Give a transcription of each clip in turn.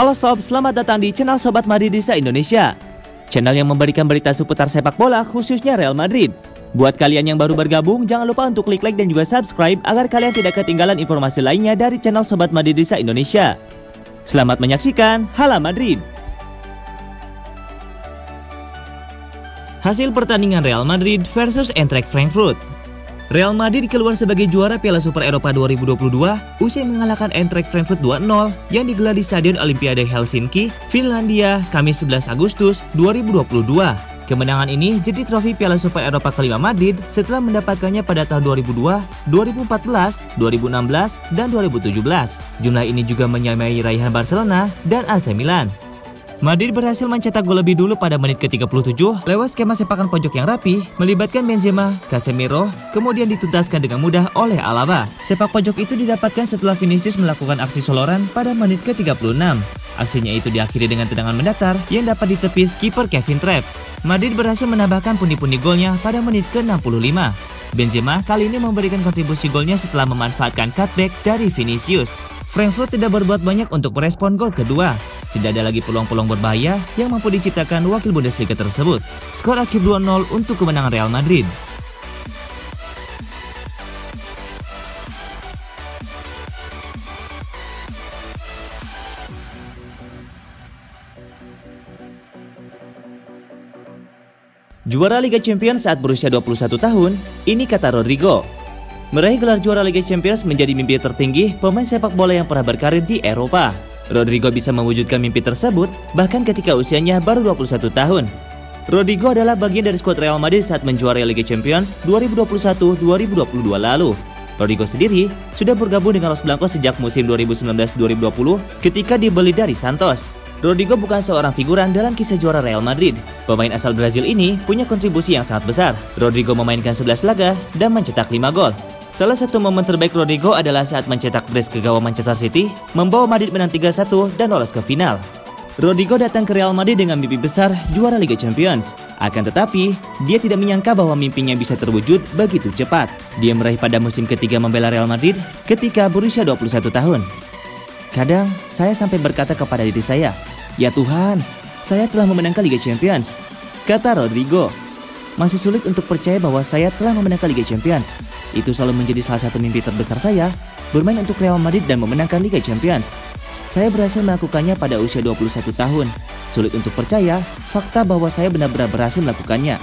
Halo sob, selamat datang di channel Sobat Madridista Indonesia. Channel yang memberikan berita seputar sepak bola khususnya Real Madrid. Buat kalian yang baru bergabung, jangan lupa untuk klik like dan juga subscribe agar kalian tidak ketinggalan informasi lainnya dari channel Sobat Madridista Indonesia. Selamat menyaksikan Hala Madrid. Hasil pertandingan Real Madrid versus Eintracht Frankfurt. Real Madrid keluar sebagai juara Piala Super Eropa 2022 usai mengalahkan Eintracht Frankfurt 2-0 yang digelar di Stadion Olimpiade Helsinki, Finlandia, Kamis 11 Agustus 2022. Kemenangan ini jadi trofi Piala Super Eropa kelima Madrid setelah mendapatkannya pada tahun 2002, 2014, 2016, dan 2017. Jumlah ini juga menyamai raihan Barcelona dan AC Milan. Madrid berhasil mencetak gol lebih dulu pada menit ke-37 lewat skema sepakan pojok yang rapi, melibatkan Benzema, Casemiro, kemudian dituntaskan dengan mudah oleh Alaba. Sepak pojok itu didapatkan setelah Vinicius melakukan aksi soloran pada menit ke-36. Aksinya itu diakhiri dengan tendangan mendatar yang dapat ditepis kiper Kevin Trapp. Madrid berhasil menambahkan pundi-pundi golnya pada menit ke-65. Benzema kali ini memberikan kontribusi golnya setelah memanfaatkan cutback dari Vinicius. Frankfurt tidak berbuat banyak untuk merespon gol kedua. Tidak ada lagi peluang-peluang berbahaya yang mampu diciptakan wakil Bundesliga tersebut. Skor akhir 2-0 untuk kemenangan Real Madrid. Juara Liga Champions saat berusia 21 tahun, ini kata Rodrigo. Meraih gelar juara Liga Champions menjadi mimpi tertinggi pemain sepak bola yang pernah berkarir di Eropa. Rodrigo bisa mewujudkan mimpi tersebut bahkan ketika usianya baru 21 tahun. Rodrigo adalah bagian dari skuad Real Madrid saat menjuarai Liga Champions 2021-2022 lalu. Rodrigo sendiri sudah bergabung dengan Los Blancos sejak musim 2019-2020 ketika dibeli dari Santos. Rodrigo bukan seorang figuran dalam kisah juara Real Madrid. Pemain asal Brazil ini punya kontribusi yang sangat besar. Rodrigo memainkan 11 laga dan mencetak 5 gol. Salah satu momen terbaik Rodrigo adalah saat mencetak brace ke gawang Manchester City, membawa Madrid menang 3-1 dan lolos ke final. Rodrigo datang ke Real Madrid dengan mimpi besar juara Liga Champions. Akan tetapi, dia tidak menyangka bahwa mimpinya bisa terwujud begitu cepat. Dia meraih pada musim ketiga membela Real Madrid ketika berusia 21 tahun. Kadang, saya sampai berkata kepada diri saya, "Ya Tuhan, saya telah memenangkan Liga Champions," kata Rodrigo. Masih sulit untuk percaya bahwa saya telah memenangkan Liga Champions. Itu selalu menjadi salah satu mimpi terbesar saya, bermain untuk Real Madrid dan memenangkan Liga Champions. Saya berhasil melakukannya pada usia 21 tahun. Sulit untuk percaya fakta bahwa saya benar-benar berhasil melakukannya.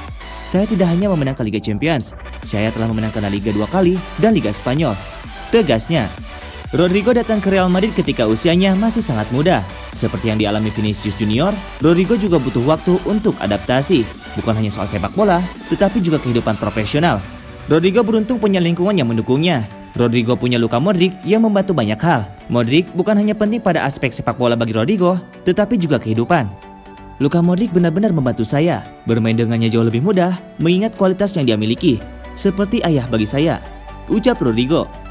Saya tidak hanya memenangkan Liga Champions, saya telah memenangkan La Liga 2 kali dan Liga Spanyol, tegasnya. Rodrigo datang ke Real Madrid ketika usianya masih sangat muda. Seperti yang dialami Vinicius Junior, Rodrigo juga butuh waktu untuk adaptasi. Bukan hanya soal sepak bola, tetapi juga kehidupan profesional. Rodrigo beruntung punya lingkungan yang mendukungnya. Rodrigo punya Luka Modric yang membantu banyak hal. Modric bukan hanya penting pada aspek sepak bola bagi Rodrigo, tetapi juga kehidupan. Luka Modric benar-benar membantu saya. Bermain dengannya jauh lebih mudah, mengingat kualitas yang dia miliki. Seperti ayah bagi saya, ucap Rodrigo.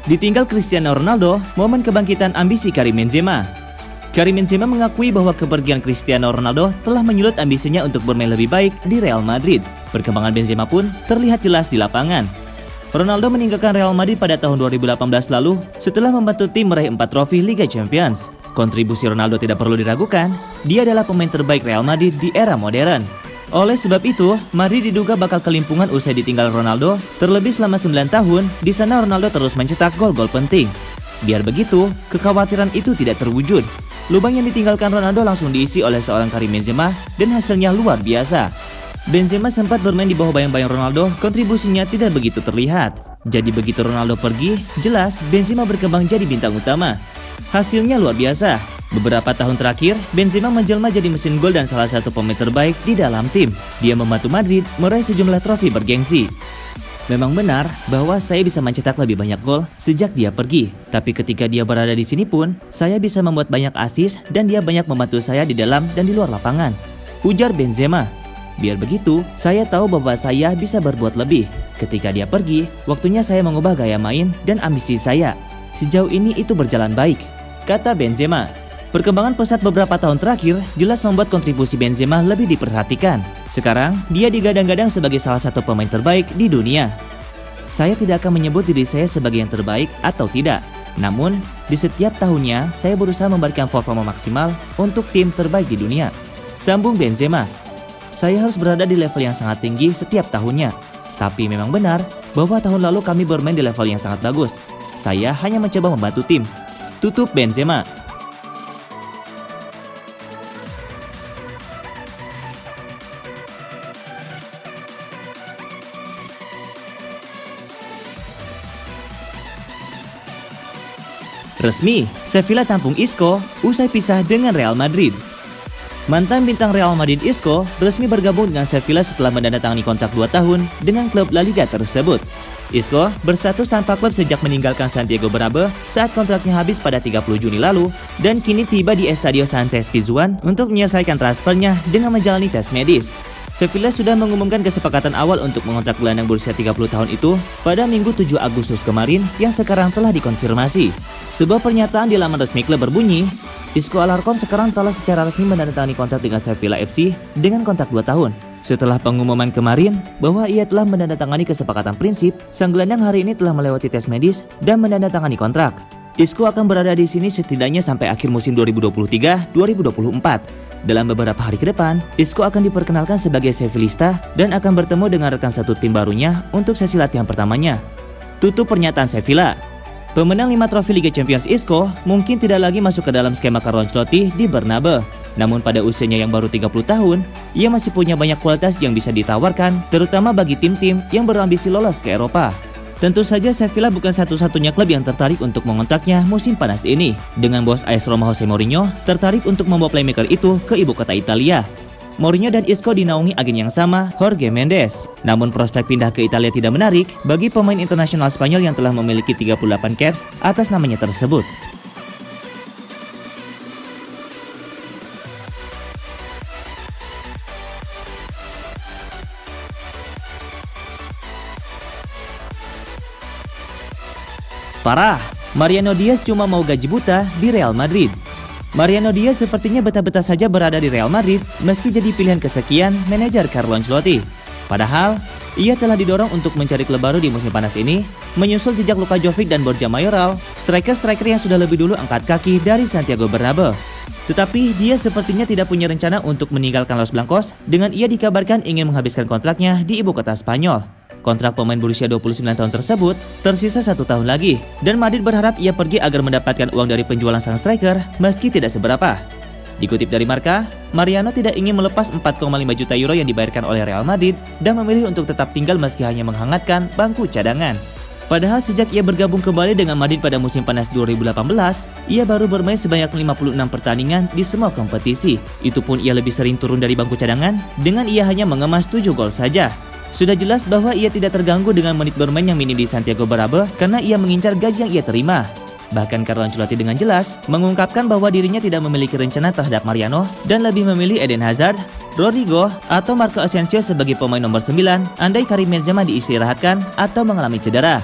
Ditinggal Cristiano Ronaldo, momen kebangkitan ambisi Karim Benzema. Karim Benzema mengakui bahwa kepergian Cristiano Ronaldo telah menyulut ambisinya untuk bermain lebih baik di Real Madrid. Perkembangan Benzema pun terlihat jelas di lapangan. Ronaldo meninggalkan Real Madrid pada tahun 2018 lalu setelah membantu tim meraih 4 trofi Liga Champions. Kontribusi Ronaldo tidak perlu diragukan, dia adalah pemain terbaik Real Madrid di era modern. Oleh sebab itu, Madrid diduga bakal kelimpungan usai ditinggal Ronaldo. Terlebih selama 9 tahun, di sana Ronaldo terus mencetak gol-gol penting. Biar begitu, kekhawatiran itu tidak terwujud. Lubang yang ditinggalkan Ronaldo langsung diisi oleh seorang Karim Benzema dan hasilnya luar biasa. Benzema sempat bermain di bawah bayang-bayang Ronaldo, kontribusinya tidak begitu terlihat. Jadi begitu Ronaldo pergi, jelas Benzema berkembang jadi bintang utama. Hasilnya luar biasa. Beberapa tahun terakhir, Benzema menjelma jadi mesin gol dan salah satu pemain terbaik di dalam tim. Dia membantu Madrid meraih sejumlah trofi bergengsi. Memang benar bahwa saya bisa mencetak lebih banyak gol sejak dia pergi. Tapi ketika dia berada di sini pun, saya bisa membuat banyak assist dan dia banyak membantu saya di dalam dan di luar lapangan, ujar Benzema. Biar begitu, saya tahu bahwa saya bisa berbuat lebih. Ketika dia pergi, waktunya saya mengubah gaya main dan ambisi saya. Sejauh ini itu berjalan baik, kata Benzema. Perkembangan pesat beberapa tahun terakhir jelas membuat kontribusi Benzema lebih diperhatikan. Sekarang, dia digadang-gadang sebagai salah satu pemain terbaik di dunia. Saya tidak akan menyebut diri saya sebagai yang terbaik atau tidak. Namun, di setiap tahunnya, saya berusaha memberikan performa maksimal untuk tim terbaik di dunia. Sambung Benzema. Saya harus berada di level yang sangat tinggi setiap tahunnya. Tapi memang benar bahwa tahun lalu kami bermain di level yang sangat bagus. Saya hanya mencoba membantu tim. Tutup Benzema. Resmi, Sevilla tampung Isco usai pisah dengan Real Madrid. Mantan bintang Real Madrid Isco resmi bergabung dengan Sevilla setelah menandatangani kontrak 2 tahun dengan klub La Liga tersebut. Isco berstatus tanpa klub sejak meninggalkan Santiago Bernabeu saat kontraknya habis pada 30 Juni lalu dan kini tiba di Estadio Sánchez Pizjuan untuk menyelesaikan transfernya dengan menjalani tes medis. Sevilla sudah mengumumkan kesepakatan awal untuk mengontrak gelandang berusia 30 tahun itu pada Minggu 7 Agustus kemarin yang sekarang telah dikonfirmasi. Sebuah pernyataan di laman resmi klub berbunyi, Isco Alarcón sekarang telah secara resmi menandatangani kontrak dengan Sevilla FC dengan kontrak 2 tahun. Setelah pengumuman kemarin bahwa ia telah menandatangani kesepakatan prinsip, sang gelandang hari ini telah melewati tes medis dan menandatangani kontrak. Isco akan berada di sini setidaknya sampai akhir musim 2023-2024. Dalam beberapa hari ke depan, Isco akan diperkenalkan sebagai Sevillista dan akan bertemu dengan rekan satu tim barunya untuk sesi latihan pertamanya. Tutup pernyataan Sevilla. Pemenang 5 trofi Liga Champions Isco mungkin tidak lagi masuk ke dalam skema Carlo Ancelotti di Bernabeu. Namun pada usianya yang baru 30 tahun, ia masih punya banyak kualitas yang bisa ditawarkan, terutama bagi tim-tim yang berambisi lolos ke Eropa. Tentu saja Sevilla bukan satu-satunya klub yang tertarik untuk mengontraknya musim panas ini. Dengan bos AS Roma Jose Mourinho tertarik untuk membawa playmaker itu ke ibu kota Italia. Mourinho dan Isco dinaungi agen yang sama, Jorge Mendes. Namun prospek pindah ke Italia tidak menarik bagi pemain internasional Spanyol yang telah memiliki 38 caps atas namanya tersebut. Parah, Mariano Diaz cuma mau gaji buta di Real Madrid. Mariano Diaz sepertinya betah-betah saja berada di Real Madrid meski jadi pilihan kesekian manajer Carlo Ancelotti. Padahal, ia telah didorong untuk mencari klub baru di musim panas ini, menyusul jejak Luka Jovic dan Borja Mayoral, striker-striker yang sudah lebih dulu angkat kaki dari Santiago Bernabeu. Tetapi dia sepertinya tidak punya rencana untuk meninggalkan Los Blancos dengan ia dikabarkan ingin menghabiskan kontraknya di ibu kota Spanyol. Kontrak pemain berusia 29 tahun tersebut tersisa 1 tahun lagi dan Madrid berharap ia pergi agar mendapatkan uang dari penjualan sang striker meski tidak seberapa. Dikutip dari Marca, Mariano tidak ingin melepas 4,5 juta euro yang dibayarkan oleh Real Madrid dan memilih untuk tetap tinggal meski hanya menghangatkan bangku cadangan. Padahal sejak ia bergabung kembali dengan Madrid pada musim panas 2018, ia baru bermain sebanyak 56 pertandingan di semua kompetisi. Itu pun ia lebih sering turun dari bangku cadangan dengan ia hanya mengemas 7 gol saja. Sudah jelas bahwa ia tidak terganggu dengan menit bermain yang minim di Santiago Bernabeu karena ia mengincar gaji yang ia terima. Bahkan Carlo Ancelotti dengan jelas mengungkapkan bahwa dirinya tidak memiliki rencana terhadap Mariano dan lebih memilih Eden Hazard, Rodrigo, atau Marco Asensio sebagai pemain nomor 9 andai Karim Benzema diistirahatkan atau mengalami cedera.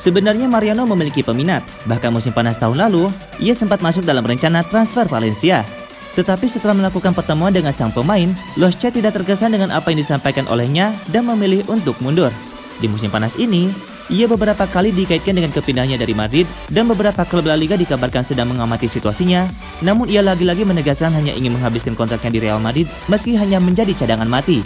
Sebenarnya Mariano memiliki peminat, bahkan musim panas tahun lalu, ia sempat masuk dalam rencana transfer Valencia. Tetapi setelah melakukan pertemuan dengan sang pemain, Losche tidak terkesan dengan apa yang disampaikan olehnya dan memilih untuk mundur. Di musim panas ini, ia beberapa kali dikaitkan dengan kepindahannya dari Madrid dan beberapa klub La Liga dikabarkan sedang mengamati situasinya. Namun ia lagi-lagi menegaskan hanya ingin menghabiskan kontraknya di Real Madrid meski hanya menjadi cadangan mati.